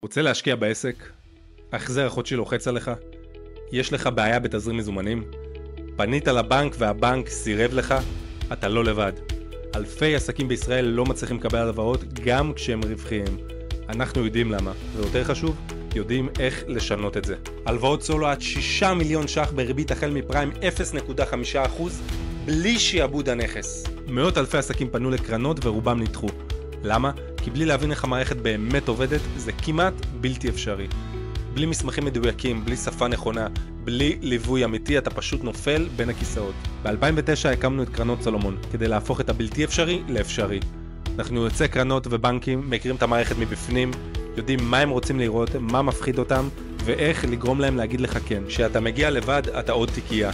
רוצה להשקיע בעסק? ההחזר החודשי לוחץ עליך? יש לך בעיה בתזרים מזומנים? פנית לבנק והבנק סירב לך? אתה לא לבד. אלפי עסקים בישראל לא מצליחים לקבל הלוואות גם כשהם רווחיים. אנחנו יודעים למה, ויותר חשוב, יודעים איך לשנות את זה. הלוואות סולו עד 6 מיליון ש"ח בריבית החל מפריים 0.5% בלי שיעבוד הנכס. מאות אלפי עסקים פנו לקרנות ורובם נדחו. למה? כי בלי להבין איך המערכת באמת עובדת, זה כמעט בלתי אפשרי. בלי מסמכים מדויקים, בלי שפה נכונה, בלי ליווי אמיתי, אתה פשוט נופל בין הכיסאות. ב-2009 הקמנו את קרנות סולומון, כדי להפוך את הבלתי אפשרי לאפשרי. אנחנו יוצאי קרנות ובנקים, מכירים את המערכת מבפנים, יודעים מה הם רוצים לראות, מה מפחיד אותם, ואיך לגרום להם להגיד לך כן. כשאתה מגיע לבד, אתה עוד תיקייה.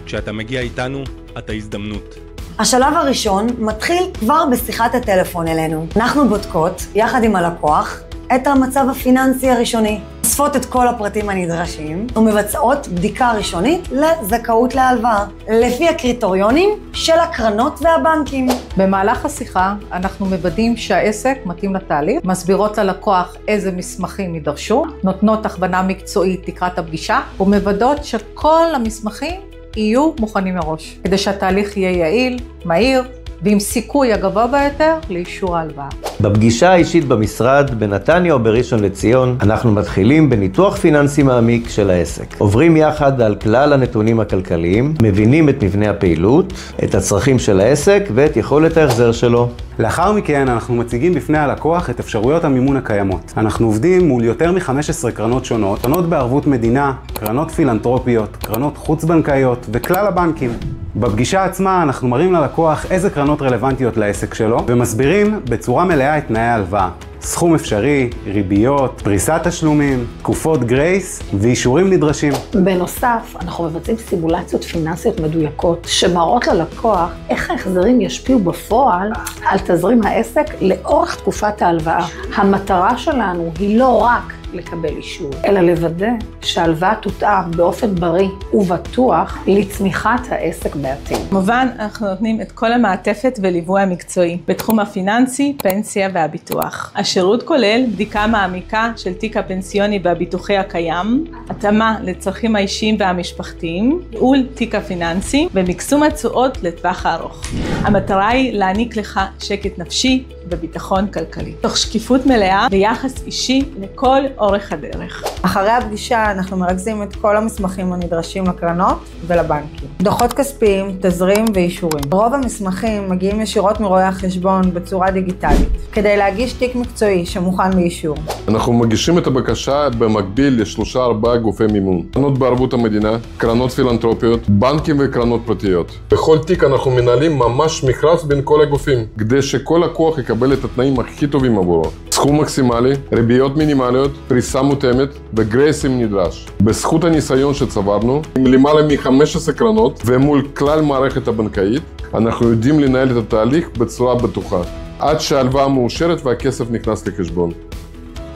כשאתה מגיע איתנו, אתה הזדמנות. השלב הראשון מתחיל כבר בשיחת הטלפון אלינו. אנחנו בודקות, יחד עם הלקוח, את המצב הפיננסי הראשוני. אוספות את כל הפרטים הנדרשים ומבצעות בדיקה ראשונית לזכאות להלוואה, לפי הקריטריונים של הקרנות והבנקים. במהלך השיחה אנחנו מוודאים שהעסק מתאים לתהליך, מסבירות ללקוח איזה מסמכים יידרשו, נותנות הכוונה מקצועית לקראת הפגישה, ומוודאות שכל המסמכים יהיו מוכנים מראש, כדי שהתהליך יהיה יעיל, מהיר, ועם סיכוי הגבוה ביותר לאישור ההלוואה. בפגישה האישית במשרד, בנתניה או בראשון לציון, אנחנו מתחילים בניתוח פיננסי מעמיק של העסק. עוברים יחד על כלל הנתונים הכלכליים, מבינים את מבנה הפעילות, את הצרכים של העסק ואת יכולת ההחזר שלו. לאחר מכן אנחנו מציגים בפני הלקוח את אפשרויות המימון הקיימות. אנחנו עובדים מול יותר מ-15 קרנות שונות, קרנות בערבות מדינה, קרנות פילנטרופיות, קרנות חוץ-בנקאיות וכלל הבנקים. בפגישה עצמה אנחנו מראים ללקוח איזה קרנות רלוונטיות לעסק שלו ומסבירים בצורה מלאה את תנאי ההלוואה. סכום אפשרי, ריביות, פריסת תשלומים, תקופות גרייס ואישורים נדרשים. בנוסף, אנחנו מבצעים סימולציות פיננסיות מדויקות שמראות ללקוח איך ההחזרים ישפיעו בפועל על תזרים העסק לאורך תקופת ההלוואה. המטרה שלנו היא לא רק לקבל אישור, אלא לוודא שההלוואה תותאם באופן בריא ובטוח לצמיחת העסק בעתיד. כמובן, אנחנו נותנים את כל המעטפת וליווי המקצועי בתחום הפיננסי, פנסיה והביטוח. השירות כולל בדיקה מעמיקה של תיק הפנסיוני והביטוחי הקיים, התאמה לצרכים האישיים והמשפחתיים, ניהול תיק הפיננסי ומקסום התשואות לטווח הארוך. המטרה היא להעניק לך שקט נפשי וביטחון כלכלי, תוך שקיפות מלאה ויחס אישי לכל אורך הדרך. אחרי הפגישה אנחנו מרכזים את כל המסמכים הנדרשים לקרנות ולבנקים. דוחות כספיים, תזרים ואישורים. רוב המסמכים מגיעים ישירות מרואי החשבון בצורה דיגיטלית, כדי להגיש תיק מקצועי שמוכן לאישור. אנחנו מגישים את הבקשה במקביל ל3-4 גופי מימון. קרנות בערבות המדינה, קרנות פילנטרופיות, בנקים וקרנות פרטיות. בכל תיק אנחנו מנהלים ממש מכרז בין כל הגופים, כדי שכל לקוח יקבל את התנאים הכי טובים עבורו. סכום מקסימלי, ריביות מינימליות, פריסה מותאמת וגרייס אם נדרש. בזכות הניסיון שצברנו, עם למעלה מ-15 קרנות ומול כלל מערכת הבנקאית, אנחנו יודעים לנהל את התהליך בצורה בטוחה, עד שההלוואה מאושרת והכסף נכנס לחשבון.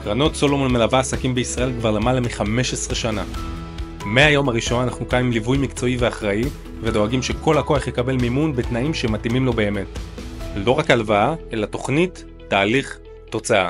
קרנות סולומון מלווה עסקים בישראל כבר למעלה מ-15 שנה. מהיום הראשון אנחנו כאן עם ליווי מקצועי ואחראי, ודואגים שכל לקוח יקבל מימון בתנאים שמתאימים לו באמת. לא רק הלוואה, אלא תוכנית, תהליך, תוצאה.